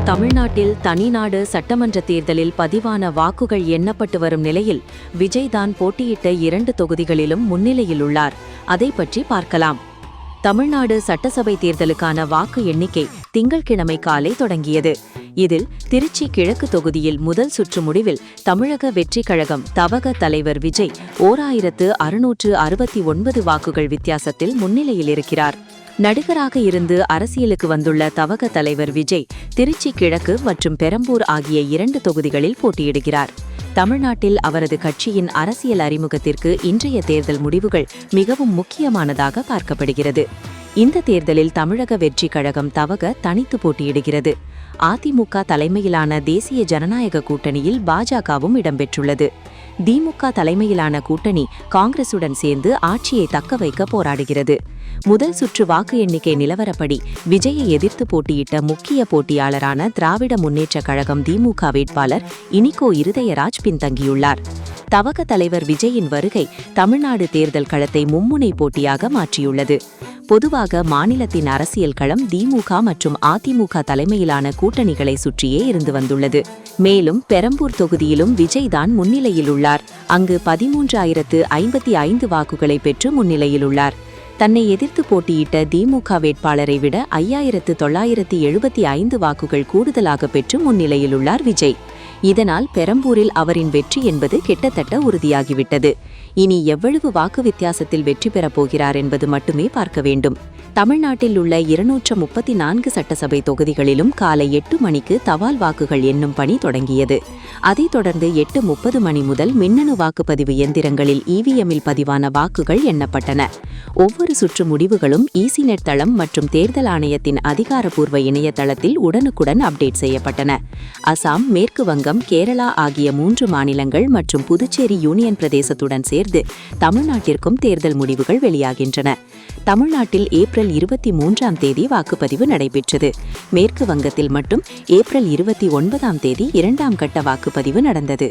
தமிழ்நாட்டில் தனிநாடு சட்டமன்ற தேர்தலில் பதிவான வாக்குகள் எண்ணப்பட்டு வரும் நிலையில் விஜய் தான் போட்டியிட்ட 2 தொகுதிகளிலும் முன்னிலையில் உள்ளார். அதை பற்றி பார்க்கலாம். தமிழ்நாடு சட்டசபை தேர்தலுக்கான வாக்கு எண்ணிக்கை திங்கள்கிழமை காலை தொடங்கியது. இதில் திருச்சி கிழக்கு தொகுதியில் முதல் சுற்று முடிவில் தமிழக வெற்றிக் கழகம் தவக தலைவர் விஜய் 1669 வாக்குகள் வித்தியாசத்தில் முன்னிலையில் இருக்கிறார். நடிகராக இருந்து அரசியலுக்கு வந்துள்ள தவக தலைவர் விஜய் திருச்சி கிழக்கு மற்றும் பெரம்பூர் ஆகிய 2 தொகுதிகளில் போட்டியிடுகிறார். தமிழ்நாட்டில் அவரது கட்சியின் அரசியல் அறிமுகத்திற்கு இன்றைய தேர்தல் முடிவுகள் மிகவும் முக்கியமானதாக பார்க்கப்படுகிறது. இந்த தேர்தலில் தமிழக வெற்றிக் கழகம் தவக தனித்து போட்டியிடுகிறது. அதிமுக தலைமையிலான தேசிய ஜனநாயக கூட்டணியில் பாஜகவும் இடம்பெற்றுள்ளது. திமுக தலைமையிலான கூட்டணி காங்கிரசுடன் சேர்ந்து ஆட்சியை தக்க வைக்க போராடுகிறது. முதல் சுற்று வாக்கு எண்ணிக்கை நிலவரப்படி விஜயை எதிர்த்து போட்டியிட்ட முக்கிய போட்டியாளரான திராவிட முன்னேற்றக் கழகம் திமுக வேட்பாளர் இனிகோ இருதயராஜ் பின்தங்கியுள்ளார். தவக தலைவர் விஜயின் வருகை தமிழ்நாடு தேர்தல் களத்தை மும்முனை போட்டியாக மாற்றியுள்ளது. பொதுவாக மாநிலத்தின் அரசியல் களம் திமுக மற்றும் அதிமுக தலைமையிலான கூட்டணிகளை சுற்றியே இருந்து வந்துள்ளது. மேலும் பெரம்பூர் தொகுதியிலும் விஜய் தான் முன்னிலையில் உள்ளார். அங்கு 13,055 வாக்குகளை பெற்று முன்னிலையில் உள்ளார். தன்னை எதிர்த்து போட்டியிட்ட திமுக வேட்பாளரை விட 5,975 வாக்குகள் கூடுதலாக பெற்று முன்னிலையில் உள்ளார் விஜய். இதனால் பெரம்பூரில் அவரின் வெற்றி என்பது கிட்டத்தட்ட உறுதியாகிவிட்டது. இனி எவ்வளவு வாக்கு வித்தியாசத்தில் வெற்றி பெறப் போகிறார் என்பது மட்டுமே பார்க்க வேண்டும். தமிழ்நாட்டில் உள்ள 234 சட்டசபை தொகுதிகளிலும் காலை 8 மணிக்கு தபால் வாக்குகள் எண்ணும் பணி தொடங்கியது. அதைத் தொடர்ந்து 8:30 மணி முதல் மின்னணு வாக்குப்பதிவு எந்திரங்களில் இவிஎம்மில் பதிவான வாக்குகள் எண்ணப்பட்டன. ஒவ்வொரு சுற்று முடிவுகளும் ஈசிநெட் தளம் மற்றும் தேர்தல் ஆணையத்தின் அதிகாரப்பூர்வ இணையதளத்தில் உடனுக்குடன் அப்டேட் செய்யப்பட்டன. அசாம், மேற்கு வங்கம், கேரளா ஆகிய 3 மாநிலங்கள் மற்றும் புதுச்சேரி யூனியன் பிரதேசத்துடன் சேர்ந்து தமிழ்நாட்டிற்கும் தேர்தல் முடிவுகள் வெளியாகின்றன. தமிழ்நாட்டில் ஏப்ரல் 23ஆம் தேதி வாக்குப்பதிவு நடைபெற்றது. மேற்கு வங்கத்தில் மட்டும் ஏப்ரல் 29ஆம் தேதி 2ஆம் கட்ட வாக்குப்பதிவு நடந்தது.